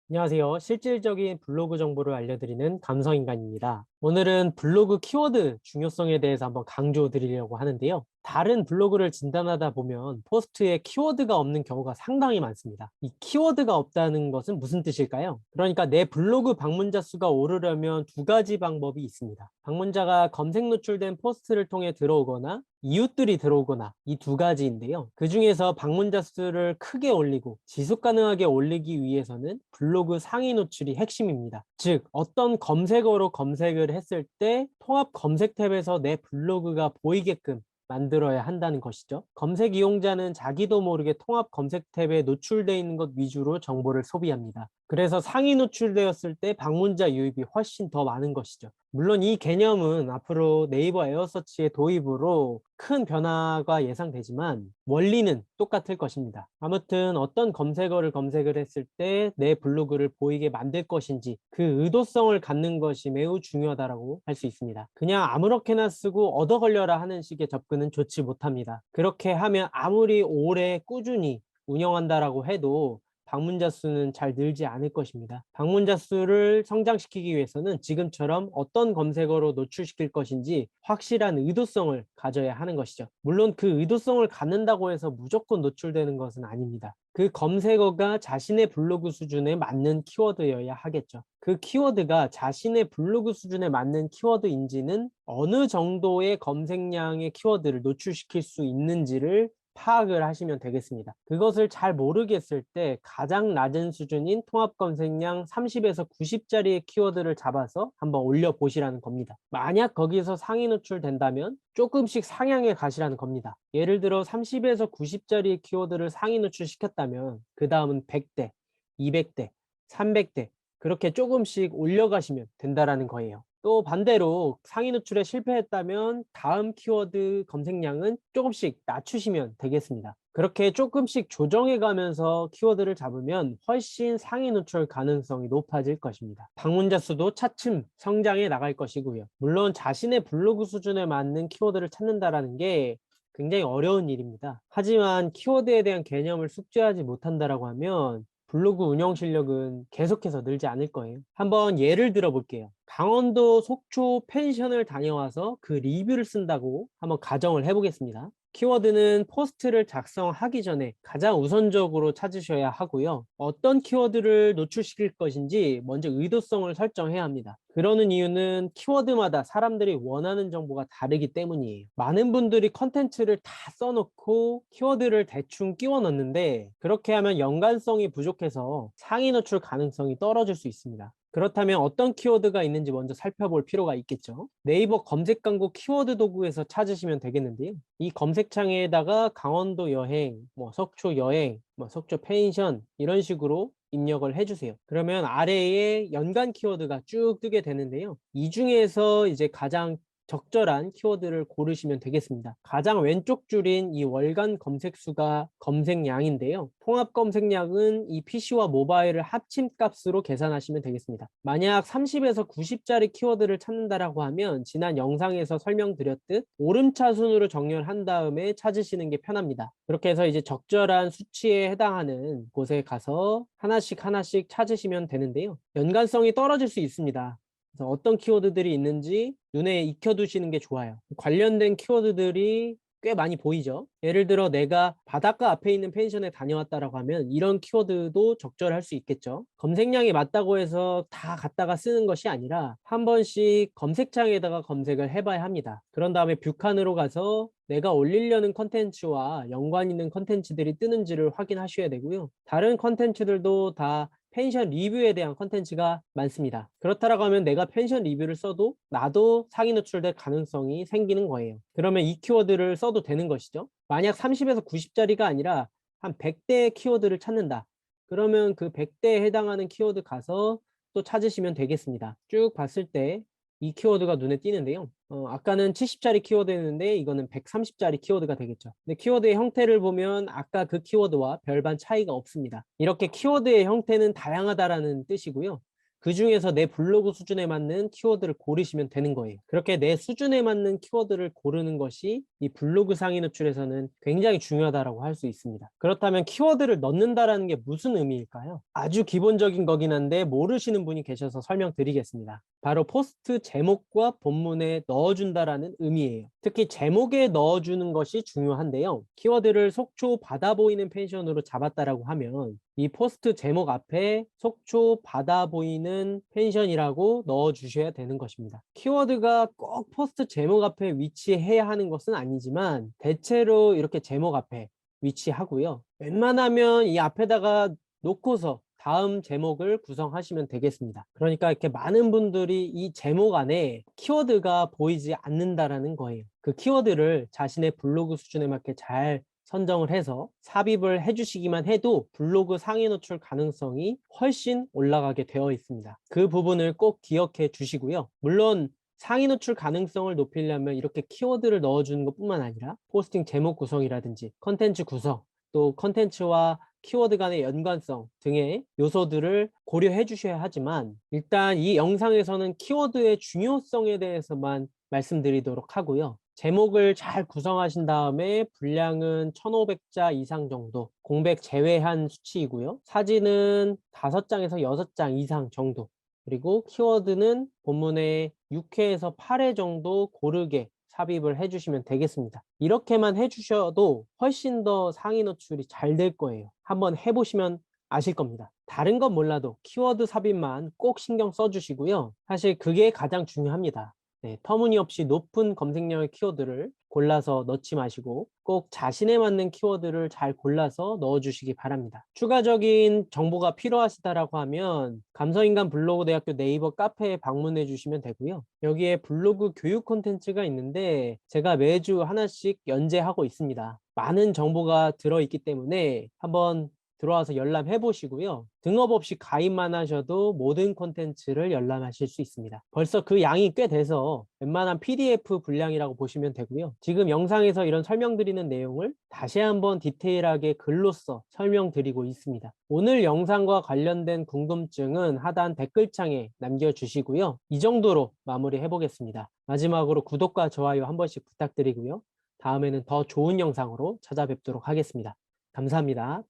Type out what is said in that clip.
안녕하세요. 실질적인 블로그 정보를 알려드리는 감성인간입니다. 오늘은 블로그 키워드 중요성에 대해서 한번 강조 드리려고 하는데요. 다른 블로그를 진단하다 보면 포스트에 키워드가 없는 경우가 상당히 많습니다. 이 키워드가 없다는 것은 무슨 뜻일까요? 그러니까 내 블로그 방문자 수가 오르려면 두 가지 방법이 있습니다. 방문자가 검색 노출된 포스트를 통해 들어오거나 이웃들이 들어오거나 이 두 가지인데요. 그 중에서 방문자 수를 크게 올리고 지속 가능하게 올리기 위해서는 블로그 상위 노출이 핵심입니다. 즉, 어떤 검색어로 검색을 했을 때 통합 검색 탭에서 내 블로그가 보이게끔 만들어야 한다는 것이죠. 검색 이용자는 자기도 모르게 통합 검색 탭에 노출되어 있는 것 위주로 정보를 소비합니다. 그래서 상위 노출되었을 때 방문자 유입이 훨씬 더 많은 것이죠. 물론 이 개념은 앞으로 네이버 에어서치의 도입으로 큰 변화가 예상되지만 원리는 똑같을 것입니다. 아무튼 어떤 검색어를 검색을 했을 때 내 블로그를 보이게 만들 것인지 그 의도성을 갖는 것이 매우 중요하다고 할 수 있습니다. 그냥 아무렇게나 쓰고 얻어 걸려라 하는 식의 접근은 좋지 못합니다. 그렇게 하면 아무리 오래 꾸준히 운영한다라고 해도 방문자 수는 잘 늘지 않을 것입니다. 방문자 수를 성장시키기 위해서는 지금처럼 어떤 검색어로 노출시킬 것인지 확실한 의도성을 가져야 하는 것이죠. 물론 그 의도성을 갖는다고 해서 무조건 노출되는 것은 아닙니다. 그 검색어가 자신의 블로그 수준에 맞는 키워드여야 하겠죠. 그 키워드가 자신의 블로그 수준에 맞는 키워드인지는 어느 정도의 검색량의 키워드를 노출시킬 수 있는지를 파악을 하시면 되겠습니다. 그것을 잘 모르겠을 때 가장 낮은 수준인 통합 검색량 30에서 90짜리의 키워드를 잡아서 한번 올려보시라는 겁니다. 만약 거기서 상위 노출된다면 조금씩 상향해 가시라는 겁니다. 예를 들어 30에서 90짜리 키워드를 상위 노출시켰다면 그 다음은 100대, 200대, 300대 그렇게 조금씩 올려가시면 된다라는 거예요. 또 반대로 상위 노출에 실패했다면 다음 키워드 검색량은 조금씩 낮추시면 되겠습니다. 그렇게 조금씩 조정해 가면서 키워드를 잡으면 훨씬 상위 노출 가능성이 높아질 것입니다. 방문자 수도 차츰 성장해 나갈 것이고요. 물론 자신의 블로그 수준에 맞는 키워드를 찾는다라는 게 굉장히 어려운 일입니다. 하지만 키워드에 대한 개념을 숙지하지 못한다라고 하면 블로그 운영 실력은 계속해서 늘지 않을 거예요. 한번 예를 들어 볼게요. 강원도 속초 펜션을 다녀와서 그 리뷰를 쓴다고 한번 가정을 해보겠습니다. 키워드는 포스트를 작성하기 전에 가장 우선적으로 찾으셔야 하고요. 어떤 키워드를 노출시킬 것인지 먼저 의도성을 설정해야 합니다. 그러는 이유는 키워드마다 사람들이 원하는 정보가 다르기 때문이에요. 많은 분들이 컨텐츠를 다 써놓고 키워드를 대충 끼워 넣는데 그렇게 하면 연관성이 부족해서 상위 노출 가능성이 떨어질 수 있습니다. 그렇다면 어떤 키워드가 있는지 먼저 살펴볼 필요가 있겠죠. 네이버 검색 광고 키워드 도구에서 찾으시면 되겠는데요. 이 검색창에다가 강원도 여행, 속초 여행, 속초 펜션 이런 식으로 입력을 해주세요. 그러면 아래에 연관 키워드가 쭉 뜨게 되는데요. 이 중에서 이제 가장 적절한 키워드를 고르시면 되겠습니다. 가장 왼쪽 줄인 이 월간 검색수가 검색량인데요. 통합 검색량은 이 PC와 모바일을 합친 값으로 계산하시면 되겠습니다. 만약 30에서 90짜리 키워드를 찾는다라고 하면 지난 영상에서 설명드렸듯 오름차 순으로 정렬한 다음에 찾으시는 게 편합니다. 그렇게 해서 이제 적절한 수치에 해당하는 곳에 가서 하나씩 하나씩 찾으시면 되는데요. 연관성이 떨어질 수 있습니다. 그래서 어떤 키워드들이 있는지 눈에 익혀두시는 게 좋아요. 관련된 키워드들이 꽤 많이 보이죠. 예를 들어 내가 바닷가 앞에 있는 펜션에 다녀왔다라고 하면 이런 키워드도 적절할 수 있겠죠. 검색량이 맞다고 해서 다 갖다가 쓰는 것이 아니라 한 번씩 검색창에다가 검색을 해봐야 합니다. 그런 다음에 뷰칸으로 가서 내가 올리려는 컨텐츠와 연관 있는 컨텐츠들이 뜨는지를 확인하셔야 되고요. 다른 컨텐츠들도 다 펜션 리뷰에 대한 컨텐츠가 많습니다. 그렇다라고 하면 내가 펜션 리뷰를 써도 나도 상위 노출될 가능성이 생기는 거예요. 그러면 이 키워드를 써도 되는 것이죠. 만약 30에서 90짜리가 아니라 한 100대의 키워드를 찾는다. 그러면 그 100대에 해당하는 키워드 가서 또 찾으시면 되겠습니다. 쭉 봤을 때 이 키워드가 눈에 띄는데요. 아까는 70짜리 키워드였는데 이거는 130짜리 키워드가 되겠죠. 근데 키워드의 형태를 보면 아까 그 키워드와 별반 차이가 없습니다. 이렇게 키워드의 형태는 다양하다라는 뜻이고요. 그중에서 내 블로그 수준에 맞는 키워드를 고르시면 되는 거예요. 그렇게 내 수준에 맞는 키워드를 고르는 것이 이 블로그 상위 노출에서는 굉장히 중요하다고 할 수 있습니다. 그렇다면 키워드를 넣는다라는 게 무슨 의미일까요? 아주 기본적인 거긴 한데 모르시는 분이 계셔서 설명드리겠습니다. 바로 포스트 제목과 본문에 넣어준다라는 의미예요. 특히 제목에 넣어주는 것이 중요한데요. 키워드를 속초 바다 보이는 펜션으로 잡았다라고 하면 이 포스트 제목 앞에 속초 바다 보이는 펜션이라고 넣어주셔야 되는 것입니다. 키워드가 꼭 포스트 제목 앞에 위치해야 하는 것은 아니지만 대체로 이렇게 제목 앞에 위치하고요. 웬만하면 이 앞에다가 놓고서 다음 제목을 구성하시면 되겠습니다. 그러니까 이렇게 많은 분들이 이 제목 안에 키워드가 보이지 않는다라는 거예요. 그 키워드를 자신의 블로그 수준에 맞게 잘 선정을 해서 삽입을 해주시기만 해도 블로그 상위 노출 가능성이 훨씬 올라가게 되어 있습니다. 그 부분을 꼭 기억해 주시고요. 물론 상위 노출 가능성을 높이려면 이렇게 키워드를 넣어주는 것뿐만 아니라 포스팅 제목 구성이라든지 컨텐츠 구성, 또 컨텐츠와 키워드 간의 연관성 등의 요소들을 고려해 주셔야 하지만 일단 이 영상에서는 키워드의 중요성에 대해서만 말씀드리도록 하고요. 제목을 잘 구성하신 다음에 분량은 1,500자 이상 정도, 공백 제외한 수치이고요. 사진은 5장에서 6장 이상 정도, 그리고 키워드는 본문에 6회에서 8회 정도 고르게 삽입을 해주시면 되겠습니다. 이렇게만 해주셔도 훨씬 더 상위 노출이 잘 될 거예요. 한번 해보시면 아실 겁니다. 다른 건 몰라도 키워드 삽입만 꼭 신경 써주시고요. 사실 그게 가장 중요합니다. 네, 터무니없이 높은 검색량의 키워드를 골라서 넣지 마시고 꼭 자신에 맞는 키워드를 잘 골라서 넣어주시기 바랍니다. 추가적인 정보가 필요하시다라고 하면 감성인간 블로그대학교 네이버 카페에 방문해 주시면 되고요. 여기에 블로그 교육 콘텐츠가 있는데 제가 매주 하나씩 연재하고 있습니다. 많은 정보가 들어있기 때문에 한번 들어와서 열람해 보시고요. 등업 없이 가입만 하셔도 모든 콘텐츠를 열람하실 수 있습니다. 벌써 그 양이 꽤 돼서 웬만한 PDF 분량이라고 보시면 되고요. 지금 영상에서 이런 설명드리는 내용을 다시 한번 디테일하게 글로써 설명드리고 있습니다. 오늘 영상과 관련된 궁금증은 하단 댓글창에 남겨주시고요. 이 정도로 마무리해 보겠습니다. 마지막으로 구독과 좋아요 한 번씩 부탁드리고요. 다음에는 더 좋은 영상으로 찾아뵙도록 하겠습니다. 감사합니다.